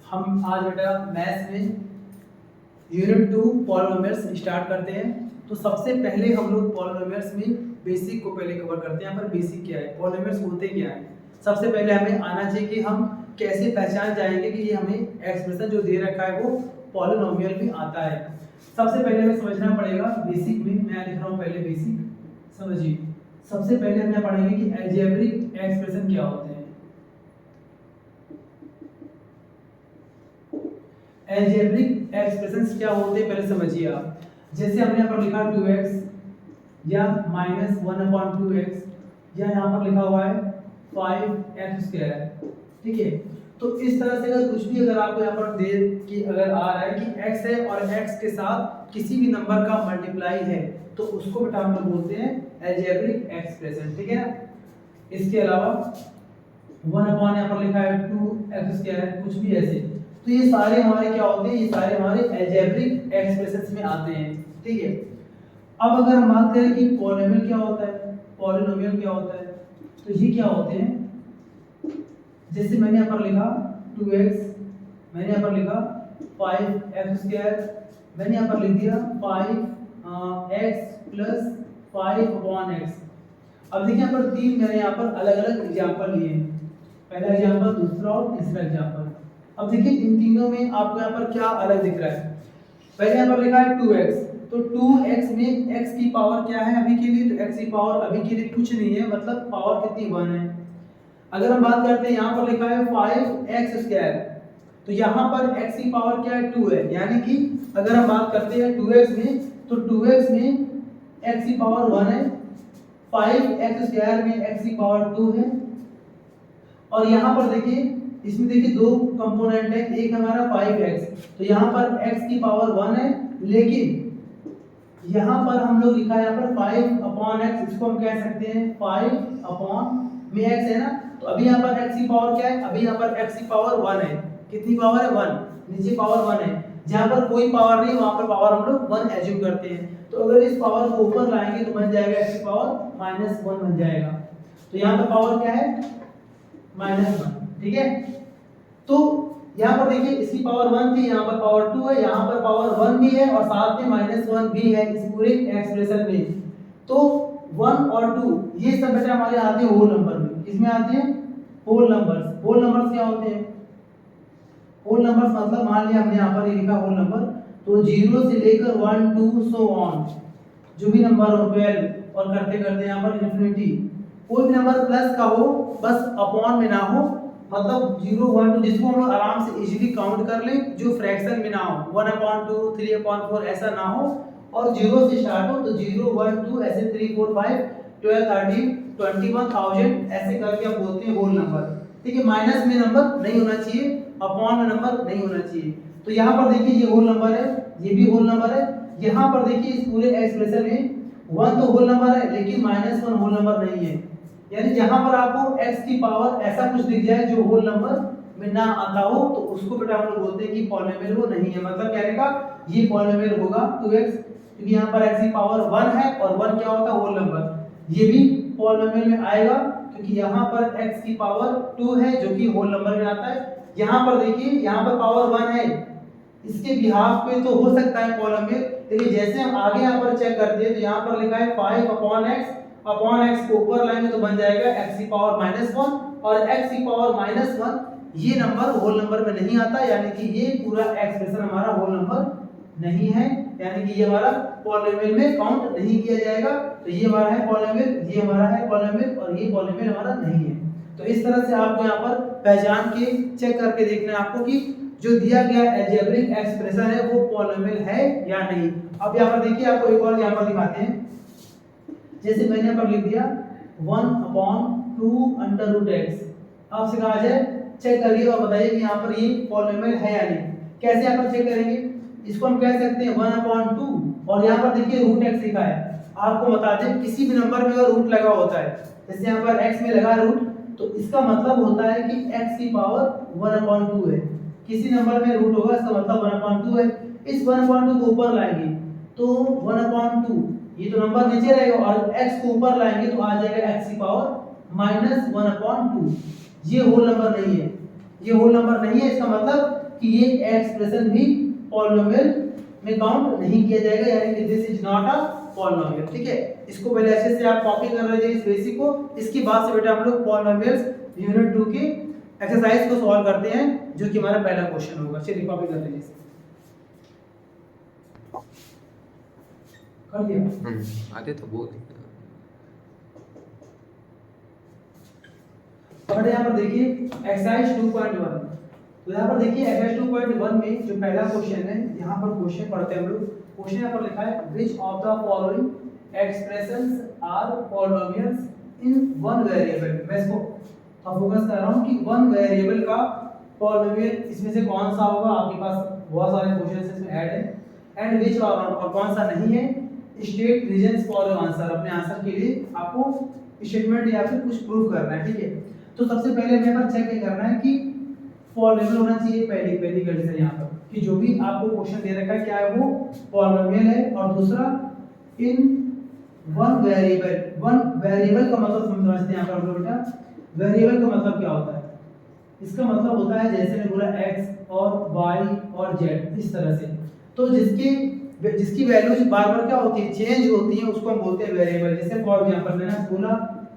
हम आज बेटा मैथ्स में यूनिट 2 पॉलिनोमियल्स स्टार्ट करते हैं। तो सबसे पहले हम लोग पॉलिनोमियल्स में बेसिक को पहले कवर करते हैं। यहाँ पर बेसिक क्या है, पॉलिनोमियल्स होते क्या हैं। सबसे पहले हमें आना चाहिए कि हम कैसे पहचान जाएंगे कि ये हमें एक्सप्रेशन जो दे रखा है वो पॉलिनोमियल में आता है। सबसे पहले हमें समझना पड़ेगा बेसिक में, मैं लिख रहा हूँ पहले बेसिक समझिए। सबसे पहले हमें पढ़ेंगे कि अलजेब्रिक एक्सप्रेशन क्या होते हैं। अलजेब्रिक एक्सप्रेशंस क्या होते हैं पहले समझिए आप। जैसे हमने यहाँ पर लिखा 2x या -1/2x या यहाँ पर लिखा हुआ है 5x², ठीक है। तो इस तरह से अगर कुछ भी अगर आपको यहाँ पर दे कि अगर आ रहा है कि x है और x के साथ किसी भी नंबर का मल्टीप्लाई है तो उसको बेटा हम लोग बोलते हैं अलजेब्रिक एक्सप्रेशन, ठीक है ना। इसके अलावा 1 यहाँ पर लिखा है 2x², कुछ भी ऐसे, तो ये सारे हमारे क्या होते हैं, ये सारे हमारे अलजेब्रिक एक्सप्रेशंस में आते हैं, ठीक है। अब अगर हम बात करें कि पॉलिनोमियल क्या होता है, पॉलिनोमियल क्या होता है, तो ये क्या होते हैं। जैसे मैंने यहाँ पर लिखा 2x, मैंने यहाँ पर लिखा 5x², मैंने यहाँ पर लिख दिया 5x + 5/x। अब देखिए यहाँ पर तीन मैंने यहाँ पर अलग अलग एग्जाम्पल लिए हैं, पहला एग्जाम्पल, दूसरा और तीसरा एग्जाम्पल। अब देखिए इन तीनों में आपको यहाँ पर क्या अलग दिख रहा है। पहले यहाँ पर लिखा है 2x, तो 2x में x की पावर क्या है अभी के लिए, तो x की पावर अभी के लिए कुछ नहीं है, मतलब पावर कितनी 1 है। अगर हम बात करते हैं यहाँ पर लिखा है 5x², तो यहाँ पर x की पावर क्या है 2 है, यानी कि अगर हम बात करते हैं 2x में, तो 2x में x की पावर 1 है, 5x² में x की पावर 2 है। और यहाँ पर देखिए इसमें देखिए दो कंपोनेंट है, एक हमारा 5x, तो यहाँ पर x की पावर 1 है, लेकिन यहाँ पर हम लोग लिखा है यहाँ पर 5/x, इसको हम कह सकते हैं 5 में x है ना, तो अभी यहाँ पर x की पावर क्या है, अभी यहाँ पर x की पावर 1 है, कितनी पावर है 1, नीचे पावर 1 है, जहाँ पर कोई पावर नहीं वहाँ पर पावर हम लोग 1 एज्यूम करते हैं। तो अगर इस पावर को ऊपर लाएंगे तो बन जाएगा x की पावर -1 बन जाएगा, तो यहाँ पर पावर क्या है -1, ठीक है। तो यहाँ पर देखिए इसकी पावर 1 थी, यहाँ पर पावर 2 है, यहाँ पर पावर 1 भी है और साथ में -1 भी है इस पूरे एक्सप्रेशन में। तो 1 और 2 ये सब बेटा हमारे आते हैं होल नंबर में, किसमें आते हैं, होल नंबर्स। होल नंबर्स क्या होते हैं, होल नंबर्स मतलब मान लिया हमने यहाँ पर ये लिखा होल नंबर, तो 0 से लेकर 1 2 सो ऑन, जो भी नंबर हो 12 और करते करते यहाँ पर इन्फिनिटी, कोई भी नंबर प्लस का हो बस अपॉन में ना हो, मतलब 0 1 2 जिसको हम लोग आराम से इजीली काउंट कर लें, जो फ्रैक्शन में ना हो, 1/2 3/4 ऐसा ना हो, और 0 से स्टार्ट हो, तो 0 1 2 ऐसे 3 4 5 12 13 21,000 ऐसे करके आप बोलते हैं होल नंबर, ठीक है। माइनस में नंबर नहीं होना चाहिए, अपॉन में नंबर नहीं होना चाहिए। तो यहाँ पर देखिए ये होल नंबर है, ये भी होल नंबर है। यहाँ पर देखिए इस पूरे एक्सप्रेशन में 1 तो होल नंबर है लेकिन -1 होल नंबर नहीं है, यानी जहां पर आपको x की पावर ऐसा कुछ दिख जाए जो होल नंबर में ना आता हो, तो उसको बेटा हम लोग बोलते हैं कि पॉलिनोमियल वो नहीं है। मतलब कहने का ये पॉलिनोमियल होगा 2x, क्योंकि यहाँ पर x की पावर 1 है और 1 क्या होता है होल नंबर, ये भी पॉलिनोमियल में आएगा क्योंकि यहाँ पर x की पावर 2 है जो कि होल नंबर में आता है। यहाँ पर देखिए यहाँ पर पावर 1 है, इसके बिहाफ पे तो हो सकता है पॉलिनोमियल, लेकिन जैसे हम आगे यहाँ पर चेक करते हैं तो यहाँ पर लिखा है 5/x, अपॉन x को ऊपर लाएंगे तो बन जाएगा x की पावर -1, और x की पावर -1 ये नंबर होल नंबर में नहीं आता, यानी कि ये पूरा एक्सप्रेशन हमारा होल नंबर नहीं है, यानी कि ये हमारा पॉलिनोमियल में काउंट नहीं किया जाएगा। तो ये हमारा है पॉलिनोमियल, ये हमारा है पॉलिनोमियल, और ये पॉलिनोमियल हमारा नहीं है। तो इस तरह से आपको यहाँ पर पहचान के चेक करके देखना है आपको कि जो दिया गया अलजेब्रिक एक्सप्रेशन है वो पॉलिनोमियल है या नहीं। अब यहाँ पर देखिए आपको एक और यहाँ पर दिखाते हैं, जैसे मैंने यहाँ पर लिख दिया 1/2√x। आपसे कहा जाए चेक करिए और बताइए कि यहाँ पर ये पॉलिनोमियल है या नहीं। कैसे यहाँ पर चेक करेंगे, इसको हम कह सकते हैं 1/2, और यहाँ पर देखिए √x लिखा है। आपको बता दें किसी भी नंबर में अगर रूट लगा होता है, जैसे यहाँ पर x में लगा रूट, तो इसका मतलब होता है कि x की पावर 1/2 है। किसी नंबर में रूट होगा इसका मतलब 1/2 है। इस 1/2 को ऊपर लाएंगे तो 1/2, ये तो नंबर नीचे रहेगा, और x को ऊपर लाएंगे तो आ जाएगा x की पावर -1/2, ये होल नंबर नहीं है। ये होल नंबर नहीं है, इसका मतलब कि ये एक्सप्रेशन भी पॉलिनोमियल में काउंट नहीं किया जाएगा, यानी कि this is not a polynomial. ठीक है, इसको पहले अच्छे से आप कॉपी कर लीजिए इस बेसिक को। इसके बाद से बेटा हम लोग पॉलिनोमियल्स यूनिट 2 की एक्सरसाइज को सॉल्व करते हैं, जो कि हमारा पहला क्वेश्चन होगा। चलिए कॉपी कर लीजिए, कर दिया। आते तो बहुत और यहाँ पर देखिए एक्सरसाइज 2.1, तो यहाँ पर देखिए एक्सरसाइज 2.1 में जो पहला क्वेश्चन है, यहाँ पर क्वेश्चन पढ़ते हैं हम लोग। क्वेश्चन यहाँ पर लिखा है which of the following expressions are polynomials in one variable. मैं इसको फोकस कर रहा हूँ कि वन वेरिएबल का पॉलिनोमियल इसमें से कौन सा होगा। आपके पास बहुत सारे क्वेश्चन इसमें ऐड है, एंड व्हिच और कौन सा नहीं है। State reasons for your answer, अपने आंसर के लिए आपको स्टेटमेंट या फिर कुछ प्रूव करना है। ठीक है, तो सबसे पहले हमें यहाँ पर चेक करना है कि पॉलिनोमियल होना चाहिए। पहली कंडीशन यहाँ पर कि जो भी आपको क्वेश्चन दे रखा है क्या है, वो पॉलिनोमियल है। और दूसरा इन वन वेरिएबल। वन वेरिएबल का मतलब समझते हैं यहाँ पर हम लोग बेटा। वेरिएबल का मतलब क्या होता है? इसका मतलब होता है जैसे मैंने बोला x और y और z, इस तरह से। तो जिसकी वैल्यूज बार बार क्या होती है, चेंज होती है, उसको हम बोलते हैं वेरिएबल। जैसे फॉर एग्जांपल मैंने बोला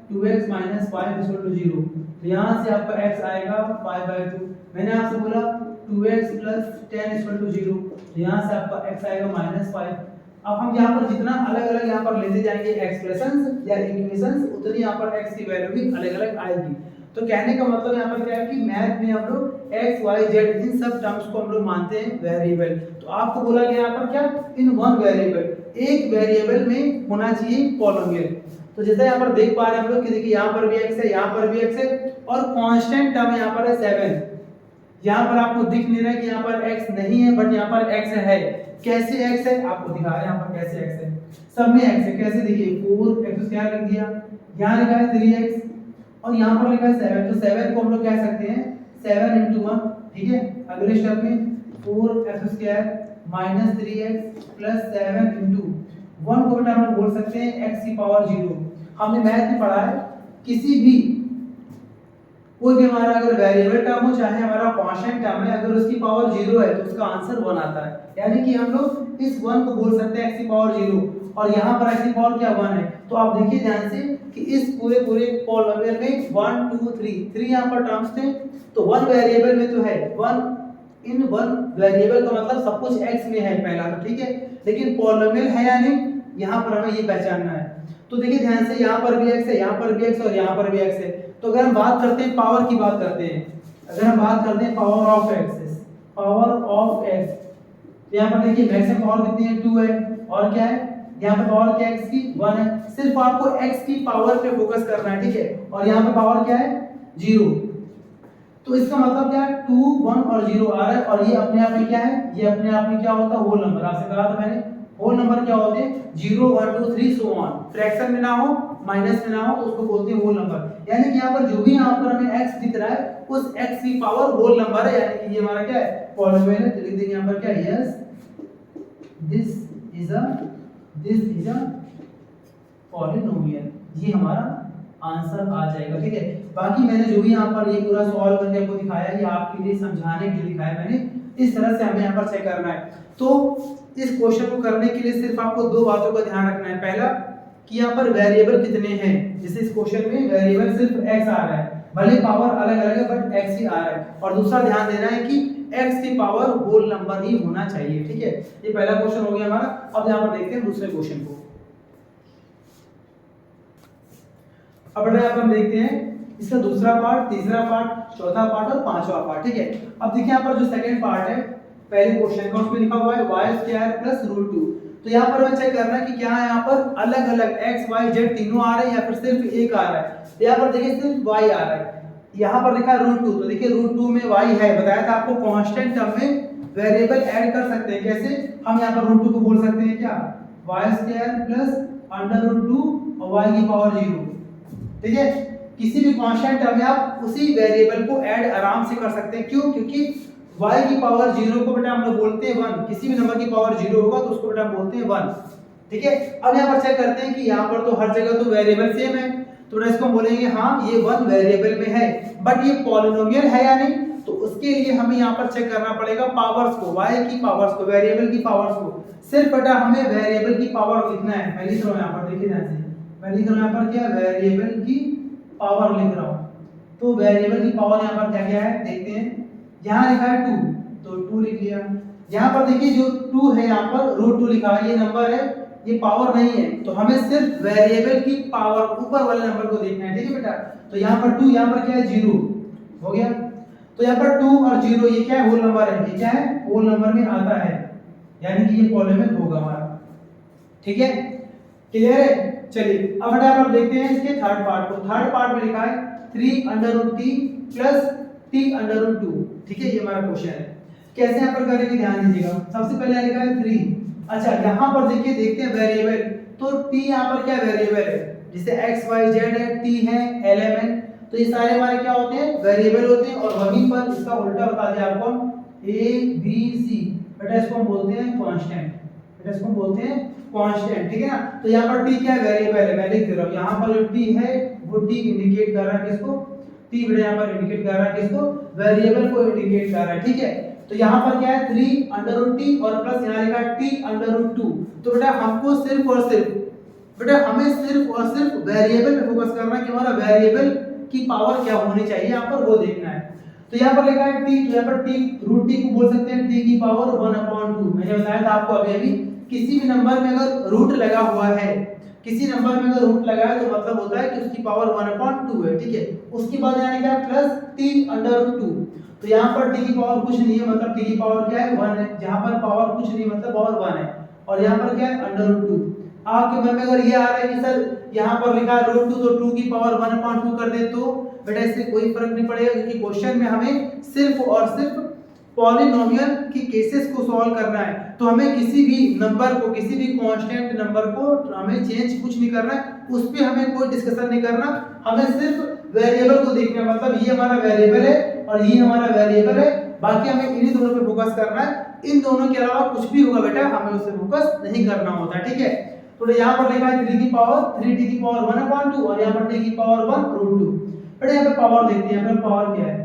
2x - 5 = 0, तो यहाँ से आपका x आएगा 5/2। मैंने आपसे बोला 2x + 10 = 0, तो यहाँ से आपका x आएगा -5। अब हम यहाँ पर जितना अलग अलग यहाँ पर लेते जाएंगे एक्सप्रेशंस या इक्वेशंस, उतनी यहाँ पर x की वैल्यू भी अलग अलग आएगी। तो कहने का मतलब यहाँ पर क्या है कि मैथ में हम लोग x y z इन सब टर्म्स को हम लोग मानते हैं वेरिएबल। तो आपको बोला गया यहाँ पर क्या, इन वन वेरिएबल, एक वेरिएबल में होना चाहिए पॉलिनोमियल। तो जैसे यहाँ पर देख पा रहे हैं हम लोग कि देखिए यहाँ पर भी x है, यहाँ पर भी x है, और कांस्टेंट टर्म यहाँ पर है 7। यहाँ पर आपको दिख नहीं रहा है कि यहाँ पर x नहीं है, बट यहाँ पर x है। कैसे x है आपको दिखा रहे हैं, यहाँ पर कैसे x है, सब में x है। कैसे देखिए 4x² लिख दिया, यहाँ लिखा है 3x, और यहाँ पर लिखा है 7। तो 7 को हम लोग कह सकते हैं 7 × 1। ठीक है, अगले स्टेप में 4x² - 3x + 7 × 1 को बेटा हम लोग बोल सकते हैं x⁻0। हमने मैथ में पढ़ा है किसी भी कोई भी हमारा अगर वेरिएबल टर्म हो, चाहे हमारा कांस्टेंट टर्म है, अगर उसकी पावर 0 है तो उसका आंसर 1 आता है। यानी कि हम लोग इस 1 को बोल सकते हैं x⁻0, और यहाँ पर x⁻1 क्या 1 है। तो आप देखिए ध्यान से कि इस पूरे पॉलिनोमियल में 1 2 3 यहाँ पर टर्म्स थे, तो 1 वेरिएबल में तो है 1। इन 1 वेरिएबल का मतलब सब कुछ x में है पहला तो, ठीक है, लेकिन पॉलिनोमियल है या नहीं, यहाँ पर हमें ये पहचानना है। तो देखिए ध्यान से, यहाँ पर भी x है, यहाँ पर भी x और यहाँ पर भी x है। तो अगर हम बात करते हैं पावर की, बात करते हैं, अगर हम बात करते हैं पावर ऑफ x, तो यहाँ पर देखिए मैक्सिमम पावर कितनी है, 2 है, और क्या है यहाँ पर पावर क्या है x की, 1 है। सिर्फ आपको x की पावर पे फोकस करना है, ठीक है, और यहाँ पे पावर क्या है, 0। तो इसका मतलब क्या है, 2 1 और 0 आ रहा है, और ये अपने आप में क्या है, ये अपने आप में क्या होता है, होल नंबर। आपसे कहा था मैंने होल नंबर क्या होते हैं, 0 1 2 3 सो ऑन। फ्रैक्शन में ना हो, माइनस में ना हो, तो उसको बोलते हैं होल नंबर। यानी कि यहाँ पर जो भी यहाँ पर हमें x दिख रहा है, उस x की पावर होल नंबर है, यानी कि ये हमारा क्या है, पॉलिनोमियल है। तो लिख देंगे यहाँ पर क्या, yes this is a polynomial, ये हमारा आंसर आ जाएगा। ठीक है, बाकी मैंने जो भी यहाँ पर ये पूरा सॉल्व करके आपको दिखाया, ये आपके लिए समझाने के लिए दिखाया मैंने, इस तरह से हमें यहाँ पर चेक करना है। तो इस क्वेश्चन को करने के लिए सिर्फ आपको दो बातों का ध्यान रखना है। पहला कि यहाँ पर वेरिएबल कितने हैं, जैसे इस क्वेश्चन में वेरिएबल सिर्फ x आ रहा है, भले पावर अलग अलग है बट x ही आ रहा है। और दूसरा ध्यान देना है कि x की पावर होल नंबर ही होना चाहिए। ठीक है, ये पहला क्वेश्चन हो गया हमारा। अब यहाँ पर देखते हैं दूसरे क्वेश्चन को। अब बेटा यहाँ पर हम देखते हैं इसका दूसरा पार्ट, तीसरा पार्ट, चौथा पार्ट और पांचवा पार्ट। ठीक है, अब देखिए यहाँ पर जो सेकंड पार्ट है पहले क्वेश्चन का, उसमें लिखा हुआ है y² + √2। तो यहाँ पर हमें चेक करना है कि क्या है, यहाँ पर अलग अलग x y z तीनों आ रहे हैं या फिर सिर्फ एक आ रहा है। तो यहाँ पर देखिए सिर्फ y आ रहा है, यहाँ पर लिखा है √2, तो देखिए √2 में y है। बताया था आपको कांस्टेंट टर्म में वेरिएबल ऐड कर सकते हैं। कैसे, हम यहाँ पर √2 को बोल सकते हैं क्या, y² + √2 और y की पावर 0। ठीक है, किसी भी कांस्टेंट टर्म में आप उसी वेरिएबल को ऐड आराम से कर सकते हैं। क्यों, क्योंकि y की पावर 0 को बेटा हम लोग बोलते हैं 1। किसी भी नंबर की पावर 0 होगा तो उसको बेटा हम बोलते हैं 1। ठीक है, अब यहाँ पर चेक करते हैं कि यहाँ पर तो हर जगह तो वेरिएबल सेम है, तो बेटा इसको हम बोलेंगे हाँ ये 1 वेरिएबल में है, बट ये पॉलिनोमियल है या नहीं। तो उसके लिए हमें यहाँ पर चेक करना पड़ेगा पावर्स को, y की पावर्स को, वेरिएबल की पावर्स को। सिर्फ बेटा हमें वेरिएबल की पावर लिखना है। मैं लिख रहा हूँ यहाँ पर, देखिए ध्यान से, मैं लिख रहा हूँ यहाँ पर क्या, वेरिएबल की पावर लिख रहा हूँ। तो वेरिएबल की पावर यहाँ पर क्या क्या है देखते हैं। यहाँ लिखा है 2, तो 2 लिख लिया। यहाँ पर देखिए जो 2 है यहाँ पर √2 लिखा है, ये नंबर है, ये पावर नहीं है, तो हमें सिर्फ वेरिएबल की पावर ऊपर वाले नंबर को देखना है, ठीक है बेटा। तो यहाँ पर 2, यहाँ पर क्या है 0 हो गया। तो यहाँ पर 2 और 0 ये क्या है, होल नंबर है, ये क्या है, होल नंबर में आता है, यानी कि ये पॉलीनोमियल होगा हमारा, ठीक है, क्लियर है। चलिए अब बेटा आप देखते हैं इसके थर्ड पार्ट को। थर्ड पार्ट में लिखा है 3√t प्लस t√2, ठीक है, ये हमारा क्वेश्चन है। कैसे यहाँ पर करेंगे ध्यान दीजिएगा। सबसे पहले लिखा है 3, अच्छा यहाँ पर देखिए, देखते हैं वेरिएबल, तो t यहाँ पर क्या वेरिएबल है, जैसे x y z है, t है, lmn, तो ये सारे हमारे क्या होते हैं, वेरिएबल होते हैं। और वहीं पर इसका उल्टा बता दिया आपको, a b c, बेटा इसको हम बोलते हैं कांस्टेंट, बेटा इसको हम बोलते हैं कांस्टेंट, ठीक है ना। तो यहाँ पर t क्या वेरिएबल है, मैं लिख दे रहा हूँ, यहाँ पर जो t है वो t इंडिकेट कर रहा है किसको, t बेटा यहाँ पर इंडिकेट कर रहा है किसको, वेरिएबल को इंडिकेट कर रहा है, ठीक है। तो यहाँ पर क्या है 3√t और प्लस यहाँ लिखा है t√2। तो बेटा हमको सिर्फ और सिर्फ, बेटा हमें सिर्फ और सिर्फ वेरिएबल पे फोकस करना है कि हमारा वेरिएबल की पावर क्या होनी चाहिए, यहाँ पर वो देखना है। तो यहाँ पर लिखा है t, तो यहाँ पर t√t को बोल सकते हैं t की पावर 1/2। मैंने बताया था आपको अभी अभी, किसी भी नंबर में अगर रूट लगा हुआ है, किसी नंबर में अगर रूट लगा है तो मतलब होता है कि उसकी पावर 1/2 है, ठीक है। उसके बाद यहाँ लिखा है प्लस t√2, तो यहाँ पर t की पावर कुछ नहीं है, मतलब t की पावर क्या है 1 है, जहाँ पर पावर कुछ नहीं मतलब पावर 1 है, और यहाँ पर क्या है √2। आपके मन में अगर ये आ रहा है कि सर यहाँ पर लिखा है √2 तो 2 की पावर 1/2 कर दे, तो बेटा इससे कोई फर्क नहीं पड़ेगा, क्योंकि क्वेश्चन में हमें सिर्फ और सिर्फ पॉलिनोमियल की केसेस को सॉल्व करना है। तो हमें किसी भी नंबर को, किसी भी कांस्टेंट नंबर को हमें चेंज कुछ नहीं करना है, उस पे हमें कोई डिस्कशन नहीं करना, हमें सिर्फ वेरिएबल को देखना है, मतलब ये हमारा वेरिएबल है और ये हमारा वेरिएबल है, बाकी हमें इन्हीं दोनों पे फोकस करना है। इन दोनों के अलावा कुछ भी होगा बेटा हमें उस पे फोकस नहीं करना होता, ठीक है। तो यहाँ पर लिखा है 3 की पावर 3t की पावर 1/2 और यहाँ पर t की पावर 1√2। बेटा यहाँ पे पावर देखते हैं, यहाँ पर पावर क्या है,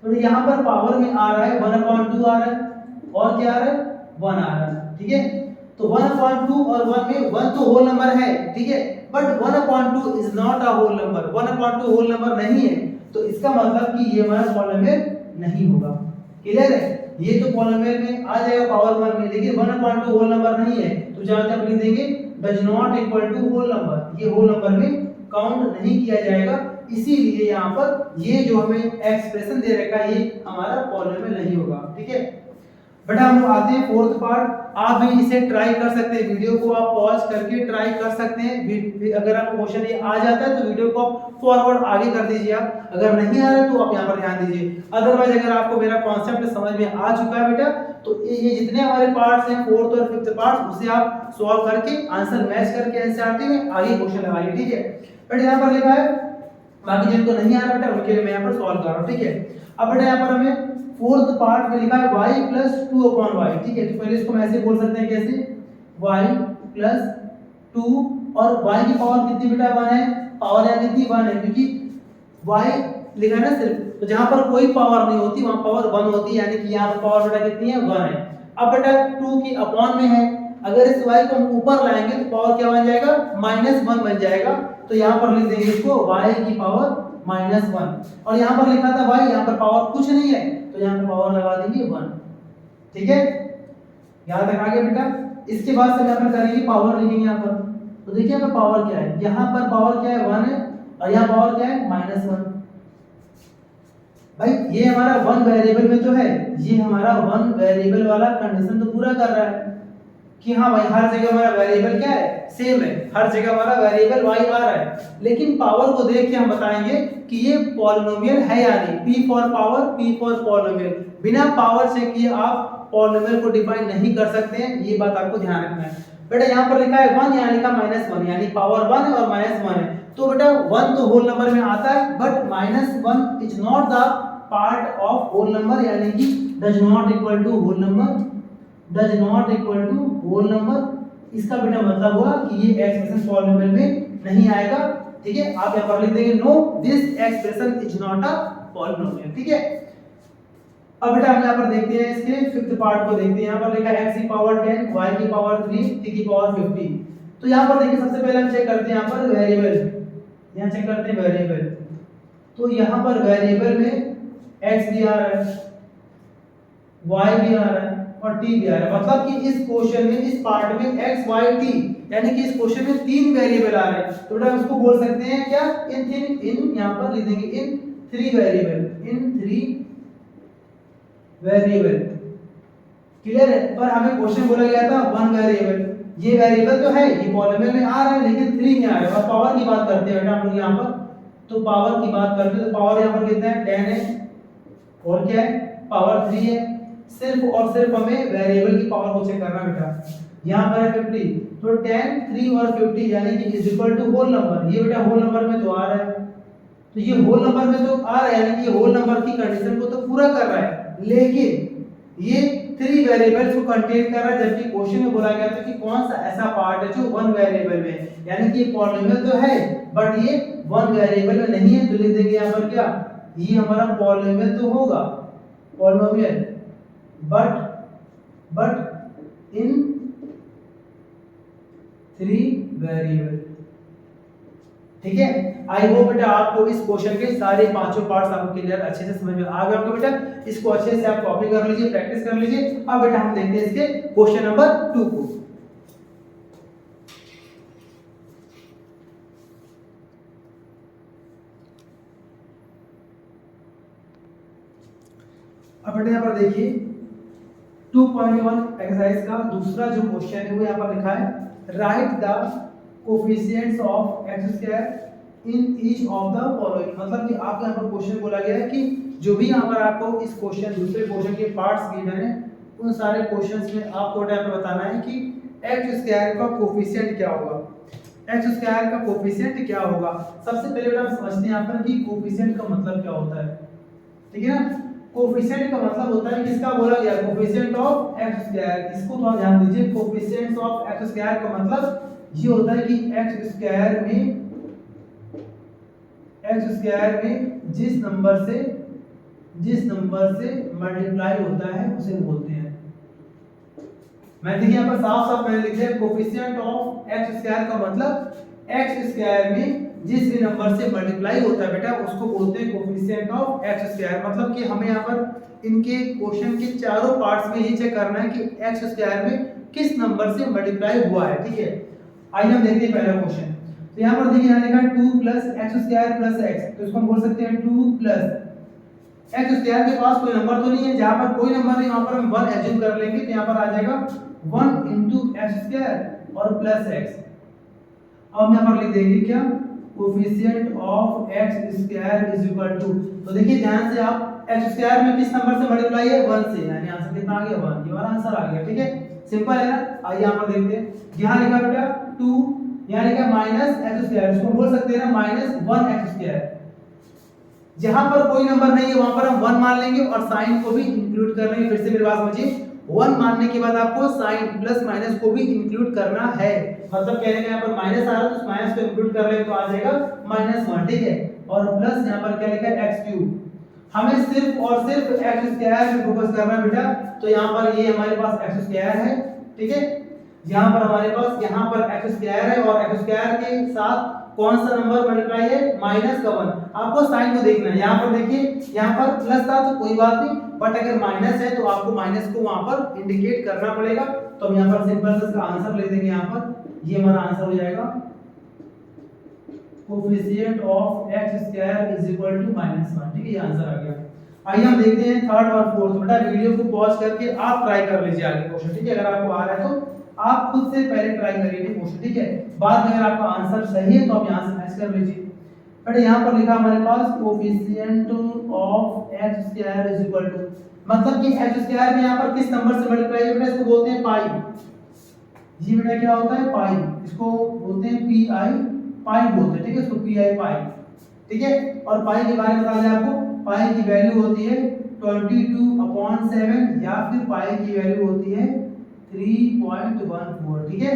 तो यहाँ पर पावर में आ रहा है 1/2 आ रहा है, और क्या आ रहा है 1 आ रहा है, ठीक है। तो 1/2 और 1 में 1 तो होल नंबर है, ठीक है, but 1/2 is not a whole number, 1/2 whole number नहीं है, तो इसका मतलब कि ये हमारा पॉलीनोमियल नहीं होगा, क्लियर है। ये तो पॉलीनोमियल में आ जाएगा पावर 1 में, लेकिन 1/2 होल नंबर नहीं है, तो जहां तक लिख देंगे does not equal to whole number, ये होल नंबर में काउंट नहीं किया जाएगा, इसीलिए यहाँ पर ये जो हमें एक्सप्रेशन दे रखा है ये हमारा पॉलीनोमियल नहीं होगा, ठीक है। बेटा हम आते हैं फोर्थ पार्ट। आप भी इसे ट्राई कर सकते हैं, वीडियो को आप पॉज करके ट्राई कर सकते हैं। अगर आपको क्वेश्चन ये आ जाता है तो वीडियो को आप फॉरवर्ड आगे कर दीजिए, आप अगर नहीं आ रहा है तो आप यहाँ पर ध्यान दीजिए। अदरवाइज अगर आपको मेरा कॉन्सेप्ट समझ में आ चुका है बेटा, तो ये जितने हमारे पार्ट्स हैं फोर्थ और फिफ्थ पार्ट, उसे आप सॉल्व करके आंसर मैच करके एनसीईआरटी में आगे क्वेश्चन लगाइए, ठीक है। बट यहाँ पर लिखा है, बाकी जिनको नहीं आ रहा बेटा उनके लिए मैं यहाँ पर सॉल्व कर रहा हूँ, ठीक है। अब बेटा यहाँ पर हमें फोर्थ पार्ट में लिखा है y + 2/y, ठीक है। तो पहले इसको हम ऐसे बोल सकते हैं, कैसे y + 2 और y की पावर कितनी बेटा 1 है, पावर यहाँ कितनी 1 है, क्योंकि y लिखा है ना सिर्फ, तो जहां पर कोई पावर नहीं होती वहां पावर 1 होती है, यानी कि यहाँ पर पावर बेटा कितनी है 1 है। अब बेटा 2 की अपॉन में है, अगर इस y को हम ऊपर लाएंगे तो पावर क्या बन जाएगा -1 बन जाएगा, तो यहाँ पर लिख देंगे इसको y की पावर -1, और यहाँ पर लिखा था y, यहाँ पर पावर कुछ नहीं है तो यहाँ पर पावर लगा देंगे 1, ठीक है। यहाँ तक आ गया बेटा। इसके बाद से यहाँ पर करेंगे पावर लिखेंगे यहाँ पर, तो देखिए यहाँ पर पावर क्या है, यहाँ पर पावर क्या है 1 है और यहाँ पावर क्या है -1। भाई ये हमारा 1 वेरिएबल में तो है, ये हमारा 1 वेरिएबल वाला कंडीशन तो पूरा कर रहा है कि हाँ भाई हर जगह हमारा वेरिएबल क्या है सेम है, हर जगह हमारा वेरिएबल y आ रहा है, लेकिन पावर को देख के हम बताएंगे कि ये पॉलिनोमियल है या नहीं। p for power, p for polynomial, बिना पावर से किए आप पॉलिनोमियल को डिफाइन नहीं कर सकते हैं, ये बात आपको ध्यान रखना है। बेटा यहाँ पर लिखा है 1, यहाँ लिखा -1, यानी पावर 1 है और -1 है, तो बेटा 1 तो होल नंबर में आता है, but -1 is not the part of whole number, यानी कि does not equal to whole number, does not equal to whole number. इसका बेटा मतलब हुआ कि ये एक्सप्रेशन पॉलिनोमियल में नहीं आएगा, ठीक है। आप यहाँ पर लिख देंगे no this expression is not a polynomial, ठीक है। अब बेटा हम यहाँ पर देखते हैं इसके फिफ्थ पार्ट को देखते हैं। यहाँ पर लिखा है x की पावर 10 y की पावर 3 t की पावर 50। तो यहाँ पर देखिए सबसे पहले हम चेक करते हैं यहाँ पर वेरिएबल, यहाँ चेक करते हैं वेरिएबल। तो यहाँ पर वेरिएबल में x भी आ रहा है, y भी आ रहा है और t भी आ रहा है। मतलब कि इस क्वेश्चन में, इस पार्ट में x y t, यानी कि इस क्वेश्चन में 3 वेरिएबल आ रहे हैं। तो बेटा हम इसको बोल सकते हैं क्या, इन यहाँ पर लिख देंगे इन 3 वेरिएबल, इन 3 वेरिएबल। क्लियर है? पर हमें क्वेश्चन बोला गया था 1 वेरिएबल। ये वेरिएबल तो है, ये पॉलिनोमियल में आ रहा है, लेकिन 3 में आ रहा है। और पावर की बात करते हैं बेटा हम लोग यहाँ पर, तो पावर की बात करते हैं तो पावर यहाँ पर कितना है, 10 है और क्या है, पावर 3 है। सिर्फ और सिर्फ हमें वेरिएबल की पावर को चेक करना बेटा। यहाँ पर है 50, तो 10 3 और 50 यानी कि is equal to whole number. ये बेटा होल नंबर में तो आ रहा है, तो ये होल नंबर में तो आ रहा है, यानी कि ये होल नंबर की कंडीशन को तो पूरा कर रहा है। लेकिन ये 3 वेरिएबल्स को कंटेन कर रहा है, जबकि क्वेश्चन में बोला गया था कि कौन सा ऐसा पार्ट है जो 1 वेरिएबल में, यानी कि पॉलिनोमियल तो है बट ये 1 वेरिएबल में नहीं है। तो लिख देंगे यहाँ पर क्या, ये हमारा पॉलिनोमियल तो होगा, पॉलिनोमियल बट इन 3 वेरिएबल। ठीक है, आई होप बेटा आपको इस क्वेश्चन के सारे पांचों पार्ट्स आपको क्लियर अच्छे से समझ में आ गए होंगे बेटा। इसको अच्छे से आप कॉपी कर लीजिए, प्रैक्टिस कर लीजिए। अब बेटा हम देखते हैं इसके क्वेश्चन नंबर 2 को। अब बेटा यहाँ पर देखिए 2.1 एक्सरसाइज का दूसरा जो क्वेश्चन है वो यहाँ पर लिखा है, right the coefficients of x square in each of the following. मतलब कि आपको यहाँ पर क्वेश्चन बोला गया है कि जो भी यहाँ पर आपको इस क्वेश्चन, दूसरे क्वेश्चन के पार्ट्स गिवन हैं, उन सारे क्वेश्चंस में आपको यहाँ पर बताना है कि x स्क्वायर का कोफिशिएंट क्या होगा, x स्क्वायर का कोफिशिएंट क्या होगा। सबसे पहले बेटा हम समझते हैं यहाँ पर कि कोफिशिएंट का मतलब क्या होता है। ठीक है ना, कोफिशिएंट का मतलब होता है किसका बोला गया, कोफिशिएंट ऑफ x स्क्वायर। इसको थोड़ा ध्यान दीजिए, कोफिशिएंट्स ऑफ x स्क्वायर का मतलब ये होता है कि x स्क्वायर में जिस नंबर से मल्टीप्लाई होता है उसे बोलते हैं। मैं देखिए यहाँ पर साफ साफ मैंने लिख दिया, कोफिशिएंट ऑफ x स्क्वायर का मतलब x स्क्वायर में जिस भी नंबर से मल्टीप्लाई होता है बेटा उसको बोलते हैं कोफिशिएंट ऑफ x स्क्वायर। मतलब कि हमें यहाँ पर इनके क्वेश्चन के चारों पार्ट्स में ये चेक करना है कि x स्क्वायर में किस नंबर से मल्टीप्लाई हुआ है। ठीक है, आइए हम देखते हैं पहला क्वेश्चन। तो यहाँ पर देखिए यहाँ लिखा है 2 plus x square plus x, तो इसको हम बोल सकते हैं 2 प्लस एक्स स्क्वायर के पास कोई नंबर तो नहीं है, जहाँ पर कोई नंबर नहीं वहाँ पर हम 1 एज्यूम कर लेंगे, तो यहाँ पर आ जाएगा 1 इंटू एक्स स्क्वायर और प्लस x। अब हम यहाँ पर लिख देंगे क्या, coefficient of x square is equal to, तो देखिए ध्यान से आप एक्स स्क्वायर में किस नंबर से मल्टीप्लाई है, 1 से, यानी आंसर कितना आ गया 1, ये वाला आंसर आ गया। ठीक है, सिंपल है ना। आइए यहाँ पर देखते हैं, यहाँ लिखा बेटा 2, यहाँ लिखा माइनस एक्स स्क्वायर, इसको बोल सकते हैं ना माइनस 1 एक्स स्क्वायर। जहां पर कोई नंबर नहीं है वहां पर हम 1 मान लेंगे और साइन को भी इंक्लूड कर लेंगे। फिर से मेरी बात समझिए, 1 मानने के बाद आपको साइन प्लस माइनस को भी इंक्लूड करना है। मतलब कहने का यहाँ पर माइनस आ रहा है तो माइनस को इंक्लूड कर लेंगे तो आ जाएगा -1। ठीक है, और प्लस यहाँ पर क्या लिखा है x3। हमें सिर्फ और सिर्फ एक्स स्क्वायर पे फोकस करना है बेटा। तो यहाँ पर ये हमारे पास एक्स स्क्वायर है। ठीक है, यहाँ पर हमारे पास यहाँ पर एक्स स्क्वायर है और एक्स स्क्वायर के साथ कौन सा नंबर मल्टीप्लाई है, माइनस का 1। आपको साइन को देखना है, यहाँ पर देखिए यहाँ पर प्लस था तो कोई बात नहीं, बट अगर माइनस है तो आपको माइनस को वहां पर इंडिकेट करना पड़ेगा। तो हम यहाँ पर सिंपल से इसका आंसर लिख देंगे, यहाँ पर ये हमारा आंसर हो जाएगा coefficient of x square is equal to -1। ठीक है, ये आंसर आ गया। आइए हम देखते हैं थर्ड और फोर्थ। बेटा वीडियो को पॉज करके आप ट्राई कर लीजिए आगे क्वेश्चन। ठीक है, अगर आपको आ रहा है तो आप खुद से पहले ट्राई करिए क्वेश्चन। ठीक है, बाद में अगर आपका आंसर सही है तो आप यहाँ से मैच कर लीजिए। बट यहाँ पर लिखा हमारे पास coefficient of x square is equal to, मतलब कि एक्स स्क्वायर में यहाँ पर किस नंबर से मल्टीप्लाई है बेटा, इसको बोलते हैं पाई। ये बेटा क्या होता है, पाई, इसको बोलते हैं पाई बोलते हैं। ठीक है, इसको पाई। ठीक है, और पाई के बारे में बता दें आपको, पाई की वैल्यू होती है 22/7 या फिर पाई की वैल्यू होती है 3.14। ठीक है,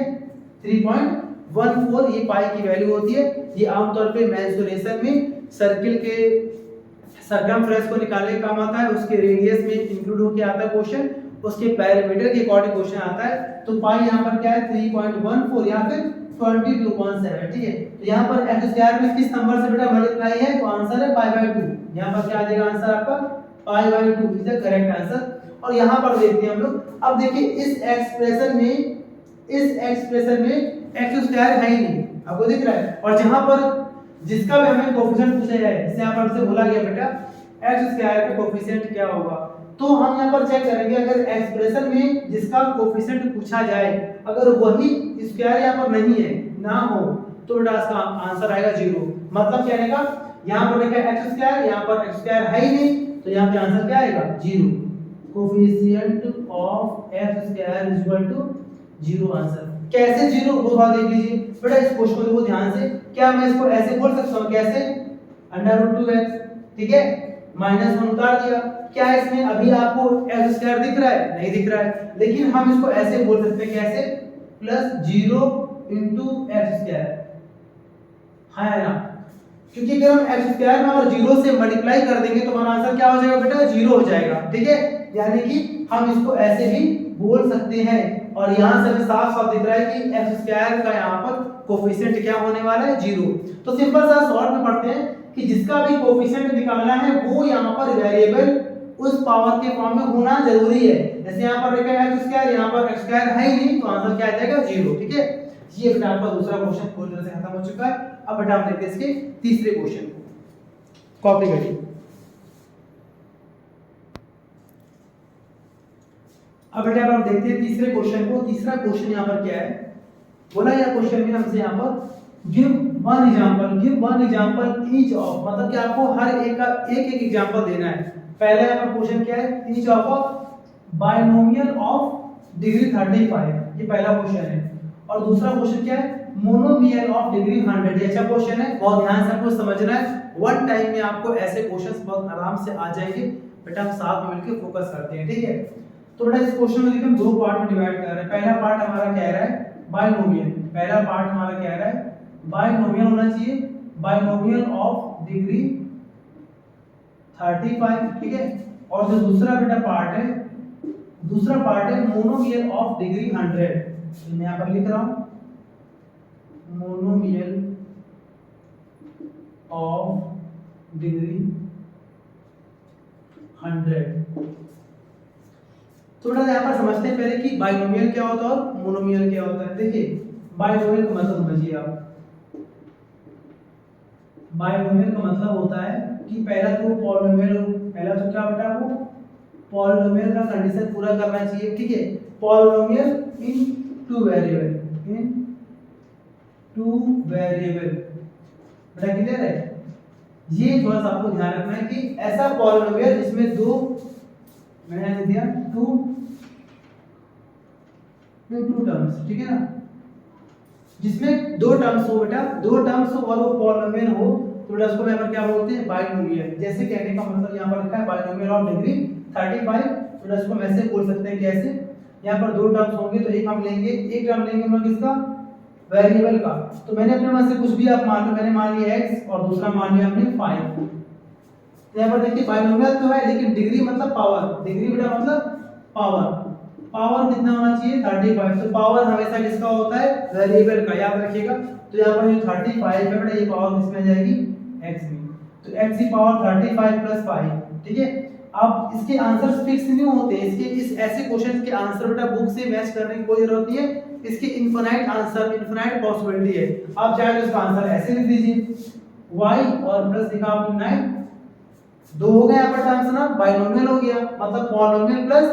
3.14 ये पाई की वैल्यू होती है। ये आमतौर पे मेंसुरेशन में सर्किल के सरकमफ्रेंस को निकालने का काम आता है, उसके रेडियस में इंक्लूड होके आता है क्वेश्चन, उसके पैरामीटर के अकॉर्डिंग क्वेश्चन आता है। तो पाई यहाँ पर क्या है 3.14 या फिर 22.7, ठीक है। तो यहाँ पर x स्क्वायर में किस नंबर से बेटा मल्टीप्लाई है, तो आंसर है पाई बाय 2। यहाँ पर क्या आ जाएगा आंसर आपका pi by 2 is the correct answer. और यहाँ पर देखते हैं हम लोग, अब देखिए इस एक्सप्रेशन में x स्क्वायर है ही नहीं, आपको दिख रहा है। और जहाँ पर जिसका भी हमें कोफिशिएंट पूछा जाए, जैसे यहाँ पर हमसे बोला गया बेटा x स्क्वायर का कोफिशिएंट क्या होगा, तो हम यहाँ पर चेक करेंगे अगर एक्सप्रेशन में जिसका कोफिशिएंट पूछा जाए अगर वही स्क्वायर यहाँ पर नहीं है ना हो, तो बेटा इसका आंसर आएगा 0। मतलब कहने का यहाँ पर देखा x स्क्वायर, यहाँ पर x स्क्वायर है ही नहीं, तो यहाँ पे आंसर क्या आएगा 0। Coefficient of x square is equal to 0 answer. कैसे 0 वो बात देख लीजिए बेटा, इस क्वेश्चन को देखो ध्यान से। क्या मैं इसको ऐसे बोल सकता हूँ, कैसे √2x, ठीक है, -1 उतार दिया। क्या इसमें अभी आपको x स्क्वायर दिख रहा है, नहीं दिख रहा है, लेकिन हम इसको ऐसे बोल सकते हैं, कैसे +0 × x स्क्वायर, है ना। क्योंकि अगर हम x स्क्वायर में और 0 से मल्टीप्लाई कर देंगे तो हमारा आंसर क्या हो जाएगा बेटा 0 हो जाएगा, ठीक है। यानी कि हम इसको ऐसे भी बोल सकते हैं। और यहाँ से हमें साफ साफ दिख रहा है कि x स्क्वायर का यहाँ पर कोफिशिएंट क्या होने वाला है 0। तो सिंपल सा शॉर्ट में पढ़ते हैं कि जिसका भी कोफिशिएंट निकालना है वो यहाँ पर वेरिएबल उस पावर के फॉर्म में होना जरूरी है। जैसे यहाँ पर देखा x स्क्वायर, यहाँ पर x स्क्वायर है ही नहीं, तो आंसर क्या आ जाएगा 0, ठीक है। ये बेटा आपका दूसरा क्वेश्चन पूरी तरह से खत्म हो चुका है। अब बेटा हम देखते हैं इसके तीसरे क्वेश्चन को, कॉपी करिए। अब बेटा आप देखते हैं तीसरे क्वेश्चन को। तीसरा क्वेश्चन यहाँ पर क्या है, बोला या क्वेश्चन में हमसे यहाँ पर give one example each of, मतलब कि आपको हर एक का एक एग्जांपल देना है। पहला यहाँ पर क्वेश्चन क्या है, each of binomial of degree 35, ये पहला क्वेश्चन है। और दूसरा क्वेश्चन क्या है, मोनोमियल ऑफ डिग्री 100, ये अच्छा क्वेश्चन है, बहुत ध्यान से आपको समझना है। वन टाइम में आपको ऐसे क्वेश्चंस बहुत आराम से आ जाएंगे। बेटा हम साथ में मिलकर फोकस करते हैं, ठीक है। तो बेटा इस क्वेश्चन में देखिए हम दो पार्ट में डिवाइड कर रहे हैं। पहला पार्ट हमारा कह रहा है बायनोमियल, पहला पार्ट हमारा कह रहा है बायनोमियल होना चाहिए, बायनोमियल ऑफ डिग्री 35, ठीक है। और जो दूसरा बेटा पार्ट है, दूसरा पार्ट है मोनोमियल ऑफ डिग्री 100। मैं यहाँ पर लिख रहा हूँ मोनोमियल ऑफ डिग्री 100। तो बेटा यहाँ पर समझते हैं पहले कि बायनोमियल क्या होता है और मोनोमियल क्या होता है। देखिए बायनोमियल का मतलब समझिए आप, बायनोमियल का मतलब होता है कि पहला तो पॉलिनोमियल, पहला तो क्या बेटा वो पॉलिनोमियल का कंडीशन पूरा करना चाहिए, ठीक है। पॉलिनोमियल इन टू वेरिएबल, बेटा क्लियर है। ये थोड़ा सा आपको ध्यान रखना है कि ऐसा पॉलिनोमियल जिसमें दो, मैंने लिख दिया टू टर्म्स, ठीक है ना, जिसमें दो टर्म्स हो बेटा, दो टर्म्स हो और वो पॉलिनोमियल हो, तो बेटा उसको यहाँ पर क्या बोलते हैं बायनोमियल। जैसे कहने का मतलब यहाँ पर लिखा है बायनोमियल ऑफ डिग्री 35, तो बेटा इसको हम ऐसे बोल सकते हैं, कैसे, यहाँ पर दो टर्म्स होंगे तो एक हम लेंगे, एक टर्म लेंगे हम किसका, वेरिएबल का। तो मैंने अपने मन से कुछ भी आप मान लो, मैंने मान लिया x और दूसरा मान लिया हमने 5। तो यहाँ पर देखिए बायनोमियल तो है लेकिन डिग्री मतलब पावर, डिग्री बेटा मतलब पावर, पावर कितना होना चाहिए 35। तो पावर हमेशा किसका होता है, वेरिएबल का, याद रखिएगा। तो यहाँ पर जो 35 है बेटा ये पावर किसमें आ जाएगी, x में। तो x की पावर 35 + 5, ठीक है। अब इसके आंसर्स फिक्स नहीं होते, इसके इस ऐसे क्वेश्चन के आंसर बेटा बुक से मैच करने की कोई जरूरत नहीं है। इसके इनफिनाइट आंसर, इनफिनाइट पॉसिबिलिटी है। आप चाहे तो इसका आंसर ऐसे लिख दीजिए, y और प्लस लिखा आपने 9, दो हो गए यहाँ पर टर्म्स ना, बायनोमियल हो गया मतलब पॉलिनोमियल प्लस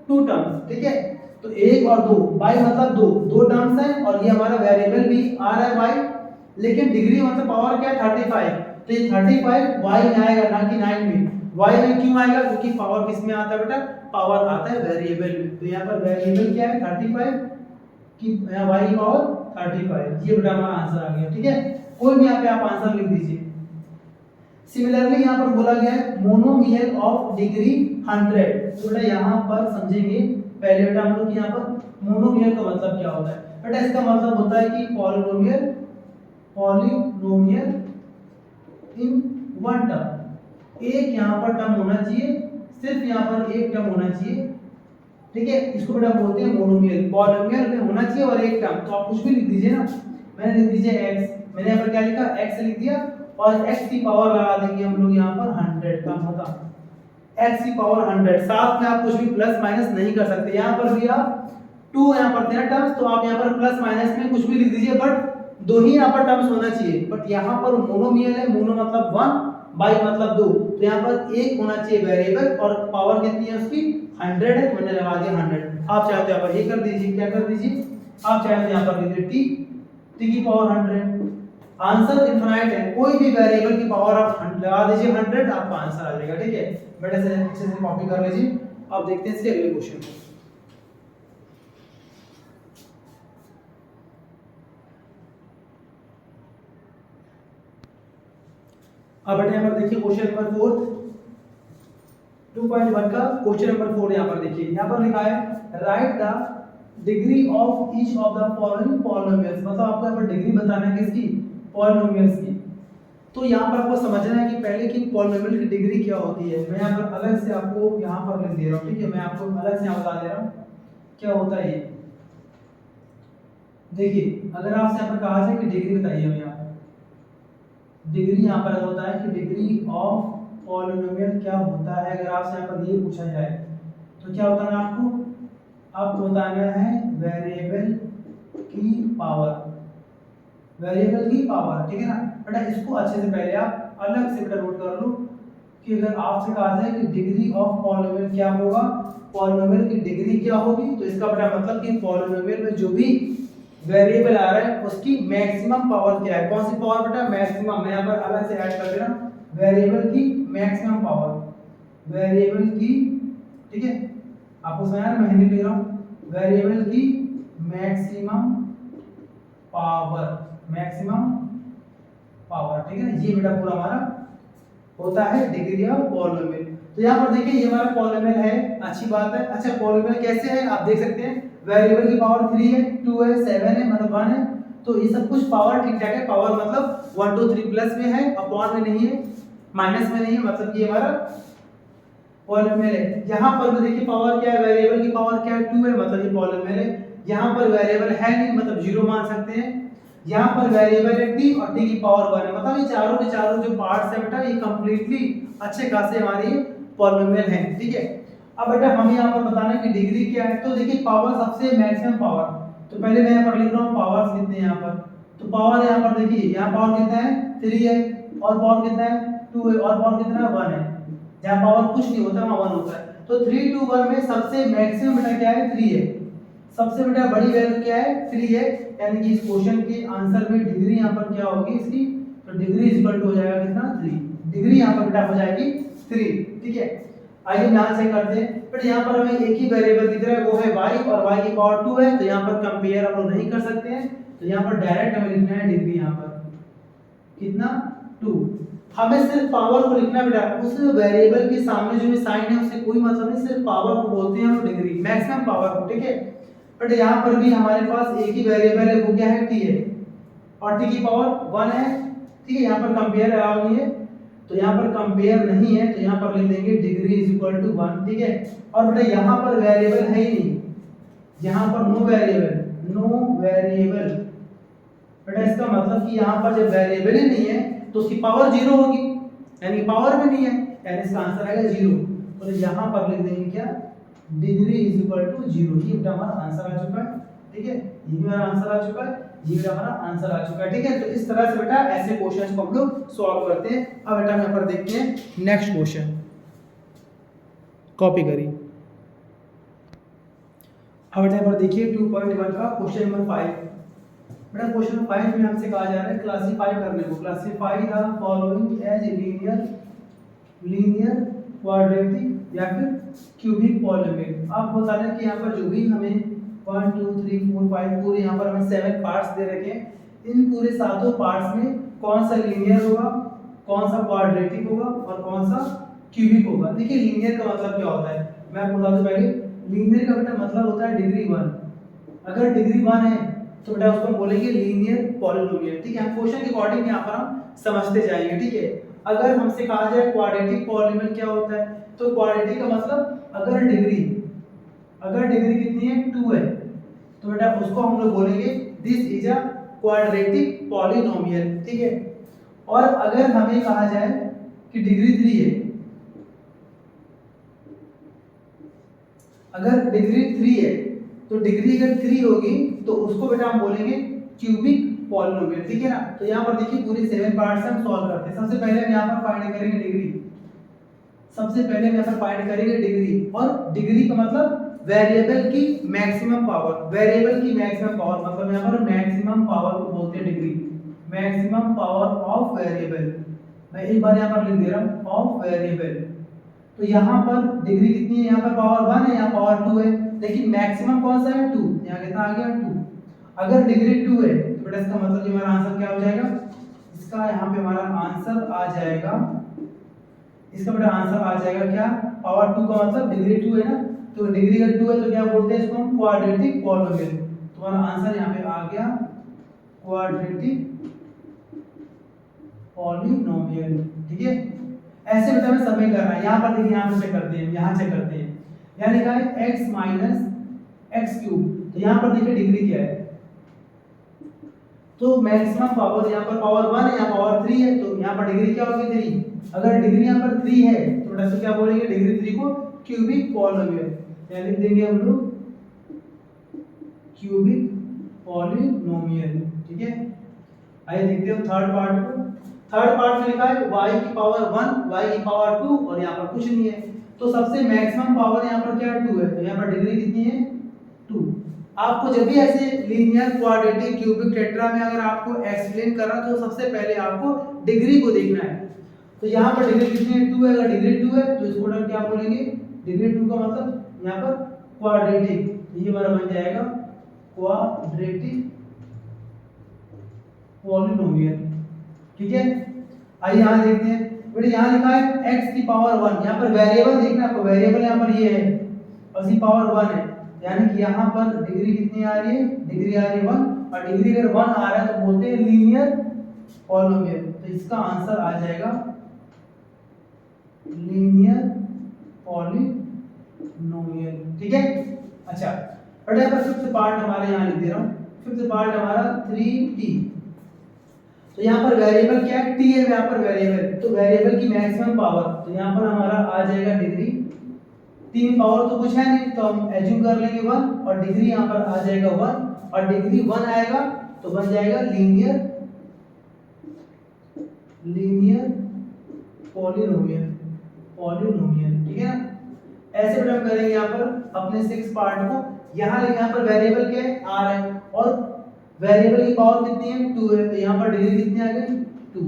टू टर्म्स, ठीक है। तो एक और दो, बाय मतलब दो, दो टर्म्स हैं और ये हमारा वेरिएबल भी आ रहा है बाय, लेकिन डिग्री मतलब पावर क्या है 35। तो ये 35 y में आएगा ना कि 9 में। y में क्यों आएगा, क्योंकि पावर किस में आता है बेटा, पावर आता है वेरिएबल में। तो यहाँ पर वेरिएबल क्या है 35 की y की पावर 35, ये बेटा हमारा आंसर आ गया, ठीक है। कोई भी यहाँ पे आप आंसर लिख दीजिए। सिमिलरली यहाँ पर बोला गया है मोनोमियल ऑफ डिग्री 100। तो बेटा यहाँ पर समझेंगे पहले बेटा हम लोग यहाँ पर मोनोमियल का मतलब क्या होता है। बेटा इसका मतलब होता है कि पॉलिनोमियल इन वन टर्म, एक यहाँ पर टर्म होना चाहिए, सिर्फ यहाँ पर एक टर्म होना चाहिए, ठीक है। इसको बेटा बोलते हैं मोनोमियल। पॉलिनोमियल में होना चाहिए और एक टर्म, तो आप कुछ भी लिख दीजिए ना। मैंने लिख दीजिए x, मैंने यहाँ पर क्या लिखा, x लिख दिया, और x की पावर लगा देंगे हम लोग यहाँ पर 100 का मतलब x की पावर 100। साथ में आप कुछ भी प्लस माइनस नहीं कर सकते। यहाँ पर भी आप 2 यहाँ पर देना टर्म्स, तो आप यहाँ पर प्लस माइनस में कुछ भी लिख दीजिए, बट 2 ही यहाँ पर टर्म्स होना चाहिए। बट यहाँ पर मोनोमियल है, मोनो मतलब 1, बाई मतलब 2, तो यहाँ पर एक होना चाहिए वेरिएबल, और पावर कितनी है उसकी 100 है, तो मैंने लगा दिया 100। आप चाहे तो यहाँ पर ये कर दीजिए, क्या कर दीजिए, आप चाहे तो यहाँ पर लिख दीजिए t की पावर 100। आंसर इनफाइनाइट है, कोई भी वेरिएबल की पावर आप लगा दीजिए 100, आपका आंसर आ जाएगा, ठीक है। बेटा से अच्छे से कॉपी कर लीजिए। अब देखते हैं इसके अगले क्वेश्चन को। अब बेटा यहाँ पर देखिए क्वेश्चन नंबर 4, 2.1 का क्वेश्चन नंबर 4 यहाँ पर देखिए, यहाँ पर लिखा है right the degree of each of the following polynomials, मतलब आपको यहाँ पर डिग्री बताना है किसकी, पॉलिनोमियल्स की। तो यहाँ पर आपको समझना है कि पहले की पॉलिनोमियल की डिग्री क्या होती है। मैं यहाँ पर अलग से आपको यहाँ पर लिख दे रहा हूँ, ठीक है, मैं आपको अलग से यहाँ बता दे रहा हूँ क्या होता है ये। देखिए अगर आपसे यहाँ पर कहा जाए कि डिग्री बताइए हमें, यहाँ पर डिग्री यहाँ पर होता है कि डिग्री ऑफ पॉलिनोमियल क्या होता है। अगर आपसे यहाँ पर ये पूछा जाए तो क्या होता है, आपको बताना है वेरिएबल की पावर, वेरिएबल की पावर, ठीक है ना बेटा। इसको अच्छे से पहले आप अलग से बेटा नोट कर लो कि अगर आपसे कहा जाए कि डिग्री ऑफ पॉलिनोमियल क्या होगा, पॉलिनोमियल की डिग्री क्या होगी, तो इसका बेटा मतलब कि पॉलिनोमियल में जो भी वेरिएबल आ रहा है उसकी मैक्सिमम पावर क्या है। कौन सी पावर बेटा, मैक्सिमम। मैं यहाँ पर अलग से ऐड कर दे रहा हूँ, वेरिएबल की मैक्सिमम पावर, वेरिएबल की, ठीक है, आपको समझ आ रहा है, मैं हिंदी लिख रहा हूँ, वेरिएबल की मैक्सिमम पावर, मैक्सिमम पावर, ठीक है ना। ये बेटा पूरा हमारा होता है डिग्री ऑफ पॉलिनोमियल। तो यहाँ पर देखिए ये हमारा पॉलिनोमियल है, अच्छी बात है। अच्छा पॉलिनोमियल कैसे है आप देख सकते हैं, वेरिएबल की पावर 3 है, 2 है, 7 है, मतलब 1 है, तो ये सब कुछ पावर ठीक ठाक है। पावर मतलब 1 2 3 प्लस में है, अपॉन में नहीं है, माइनस में नहीं है, मतलब ये हमारा पॉलिनोमियल है। यहाँ पर भी देखिए पावर क्या है, वेरिएबल की पावर क्या है, 2 है, मतलब ये पॉलिनोमियल है। यहाँ पर वेरिएबल है नहीं, मतलब 0 मान सकते हैं। यहाँ पर वेरिएबल है t और t की पावर 1 है, मतलब ये चारों के चारों जो पार्ट्स है बेटा ये कंप्लीटली अच्छे खासे हमारे पॉलिनोमियल हैं, ठीक है। अब बेटा हमें यहाँ पर बताना है कि डिग्री क्या है। तो देखिए पावर सबसे मैक्सिमम पावर, तो पहले मैं यहाँ पर लिख रहा हूँ पावर्स कितने हैं यहाँ पर। तो पावर यहाँ पर देखिए, यहाँ पावर कितना है 3 है, और पावर कितना है 2 है, और पावर कितना है 1 है। जहाँ पावर कुछ नहीं होता वहाँ 1 होता है। तो 3 2 1 में सबसे मैक्सिमम बेटा क्या है 3 है, सबसे बेटा बड़ी वैल्यू क्या है 3 है, यानी कि इस क्वेश्चन के आंसर में डिग्री यहाँ पर क्या होगी इसकी, तो डिग्री इक्वल टू हो जाएगा कितना 3, डिग्री यहाँ पर बेटा हो जाएगी 3, ठीक है। आइए ध्यान से करते हैं। बट यहाँ पर हमें एक ही वेरिएबल दिख रहा है वो है y, और y की पावर 2 है, तो यहाँ पर कंपेयर हम लोग नहीं कर सकते हैं, तो यहाँ पर डायरेक्ट हमें लिखना है डिग्री, यहाँ पर कितना 2। हमें सिर्फ पावर को लिखना है बेटा, उस वेरिएबल के सामने जो भी साइन है उससे कोई मतलब नहीं, सिर्फ पावर को बोलते हैं हम डिग्री, मैक्सिमम पावर को, ठीक है। बट यहाँ पर भी हमारे पास एक ही वेरिएबल है वो क्या है t है, और t की पावर 1 है, ठीक है। यहाँ पर कंपेयर अलाउ नहीं है, तो यहाँ पर कंपेयर नहीं है, तो यहाँ पर लिख देंगे डिग्री इज इक्वल टू 1, ठीक है। और बेटा यहाँ पर वेरिएबल है ही नहीं, यहाँ पर नो वेरिएबल, नो वेरिएबल, बेटा इसका मतलब कि यहाँ पर जब वेरिएबल ही नहीं है तो उसकी पावर 0 होगी, यानी पावर में नहीं है, यानी इसका आंसर आएगा 0। तो यहाँ पर लिख देंगे क्या, डिग्री इज इक्वल टू 0। ये बेटा हमारा आंसर आ चुका है, ठीक है, ये भी हमारा आंसर आ चुका है, ये बेटा हमारा आंसर आ चुका है, ठीक है। तो इस तरह से बेटा ऐसे क्वेश्चंस को हम लोग सॉल्व करते हैं। अब बेटा हम यहाँ पर देखते हैं नेक्स्ट क्वेश्चन, कॉपी करिए। अब बेटा यहाँ पर देखिए 2.1 का क्वेश्चन नंबर 5। बेटा क्वेश्चन नंबर 5 में हमसे कहा जा रहा है क्लासिफाई करने को, classify the following as linear, linear, quadratic या फिर क्यूबिक पॉलिनोमियल। आप बताना कि यहाँ पर जो भी हमें 1 2 3 4 5 पूरे यहाँ पर हमें 7 पार्ट्स दे रखे हैं, इन पूरे सातों पार्ट्स में कौन सा लीनियर होगा, कौन सा क्वाड्रेटिक होगा और कौन सा क्यूबिक होगा। देखिए लीनियर का मतलब क्या होता है, मैं आपको बता दूं पहले, लीनियर का बेटा मतलब होता है डिग्री 1। अगर डिग्री 1 है तो बेटा उसको हम बोलेंगे लीनियर पॉलिनोमियल, ठीक है। हम क्वेश्चन के अकॉर्डिंग यहाँ पर हम समझते जाएंगे, ठीक है। अगर हमसे कहा जाए क्वाड्रेटिक पॉलीनोमियल क्या होता है, तो क्वाड्रेटिक का मतलब अगर डिग्री कितनी है 2 है, तो बेटा उसको हम लोग बोलेंगे this is a quadratic polynomial, ठीक है। और अगर हमें कहा जाए कि डिग्री 3 है, अगर डिग्री 3 है तो डिग्री अगर 3 होगी तो उसको बेटा हम बोलेंगे क्यूबिक पॉलीनोमियल, ठीक है ना। तो यहाँ पर देखिए पूरे 7 पार्ट्स हम सॉल्व करते हैं। सबसे पहले हम यहाँ पर फाइंड करेंगे डिग्री, सबसे पहले हम यहाँ पर फाइंड करेंगे डिग्री, और डिग्री का मतलब वेरिएबल की मैक्सिमम पावर, वेरिएबल की मैक्सिमम पावर मतलब यहाँ पर मैक्सिमम पावर को बोलते हैं degree, maximum power of variable. मैं एक बार यहाँ पर लिख दे रहा हूँ ऑफ वेरिएबल। तो यहाँ पर डिग्री कितनी है, यहाँ पर पावर 1 है, यहाँ पावर 2 है, लेकिन मैक्सिमम कौन सा है 2, यहाँ कितना आ गया 2। अगर डिग्री 2 है तो बेटा इसका मतलब कि हमारा आंसर क्या हो जाएगा, इसका यहाँ पे हमारा आंसर आ जाएगा, इसका बेटा आंसर आ जाएगा क्या, पावर 2 का मतलब डिग्री 2 है ना, तो डिग्री अगर 2 है तो क्या बोलते हैं इसको हम क्वाड्रेटिक पॉलीनोमियल। तो हमारा आंसर यहाँ पे आ गया क्वाड्रेटिक पॉलीनोमियल, ठीक है। ऐसे बेटा हमें सब में करना है। यहाँ पर देखिए, यहाँ पर चेक करते हैं, यहाँ चेक करते हैं, यहाँ लिखा है x माइनस एक्स क्यूब, तो यहाँ पर देखिए डिग्री क्या है, तो मैक्सिमम पावर यहाँ पर पावर 1 है, यहाँ पावर 3 है, तो यहाँ पर डिग्री क्या होगी 3। अगर डिग्री यहाँ पर 3 है तो बेटा क्या बोलेंगे, डिग्री 3 को क्यूबिक पॉलीनोमियल, यानी लिख देंगे हम लोग क्यूबिक पॉलीनोमियल, ठीक है। आइए देखते हैं थर्ड पार्ट को। थर्ड पार्ट में लिखा है y की पावर 1, y की पावर 2, और यहाँ पर कुछ नहीं है, तो सबसे मैक्सिमम पावर यहाँ पर क्या है 2 है, तो यहाँ पर डिग्री कितनी है 2। आपको जब भी ऐसे लीनियर क्वाड्रेटिक क्यूबिक टेट्रा में अगर आपको एक्सप्लेन कर रहा तो सबसे पहले आपको डिग्री को देखना है। तो यहाँ पर डिग्री कितनी है 2 है, अगर डिग्री 2 है तो इसको हम क्या बोलेंगे, डिग्री 2 का मतलब यहाँ पर क्वाड्रेटिक, ये हमारा बन जाएगा क्वाड्रेटिक पॉलीनोमियल, ठीक है। आइए यहाँ देखते हैं, बेटा यहाँ लिखा है x की पावर 1, यहाँ पर वेरिएबल देखना आपको, वेरिएबल यहाँ पर ये है और इसकी पावर 1 है, यानी कि यहाँ पर डिग्री कितनी आ रही है, डिग्री आ रही है 1, और डिग्री अगर 1 आ रहा है तो बोलते हैं लीनियर पॉलीनोमियल। तो इसका आंसर आ जाएगा लीनियर पॉलीनोमियल, ठीक है। अच्छा बेटा यहाँ पर फिफ्थ पार्ट हमारे यहाँ लिख दे रहा हूँ, फिफ्थ पार्ट हमारा 3t। तो यहाँ पर वेरिएबल क्या है, t है यहाँ पर वेरिएबल, तो वेरिएबल की मैक्सिमम पावर, तो यहाँ पर हमारा आ जाएगा डिग्री, t में पावर तो कुछ है नहीं तो हम एज्यूम कर लेंगे 1, और डिग्री यहाँ पर आ जाएगा 1, और डिग्री 1 आएगा तो बन जाएगा लीनियर पॉलीनोमियल, ठीक है ना। ऐसे बेटा हम करेंगे यहाँ पर अपने 6 पार्ट को। यहाँ पर वेरिएबल क्या है r है, और वेरिएबल की पावर कितनी है 2 है, तो यहाँ पर डिग्री कितनी आ गई 2।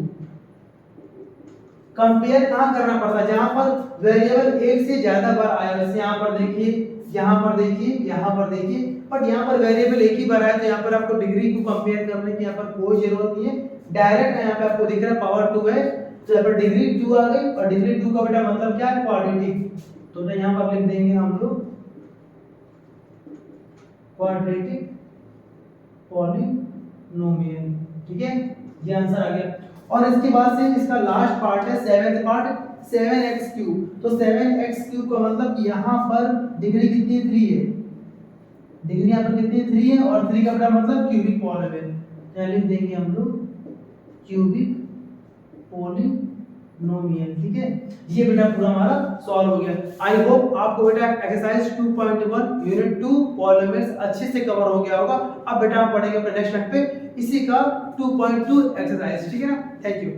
कंपेयर कहाँ करना पड़ता है, जहाँ पर वेरिएबल एक से ज्यादा बार आया, जैसे यहाँ पर देखिए, यहाँ पर देखिए, यहाँ पर देखिए, बट यहाँ पर वेरिएबल एक ही बार आया, तो यहाँ पर आपको डिग्री को कंपेयर करने की यहाँ पर कोई जरूरत नहीं है, डायरेक्ट यहाँ पे आपको दिख रहा है पावर 2 है, तो यहाँ पर डिग्री 2 आ गई, और डिग्री 2 का बेटा मतलब क्या है क्वाड्रेटिक, तो यहाँ पर लिख देंगे हम लोग क्वाड्रेटिक पॉलीनोमियल, ठीक है, ये आंसर आ गया। और इसके बाद से इसका लास्ट पार्ट है 7th पार्ट, 7x क्यूब। तो 7x क्यूब का मतलब यहाँ पर डिग्री कितनी है 3 है, डिग्री यहाँ पर कितनी है 3 है, और 3 का बेटा मतलब क्यूबिक पॉलीनोमियल, यहाँ लिख देंगे हम लोग क्यूबिक पॉलीनोमियल, ठीक है। ये बेटा पूरा हमारा सॉल्व हो गया। आई होप आपको बेटा एक्सरसाइज 2.1 यूनिट 2 पॉलीनोमियल्स अच्छे से कवर हो गया होगा। अब बेटा हम पढ़ेंगे अपने नेक्स्ट पे इसी का 2.2 एक्सरसाइज, ठीक है ना। Thank you.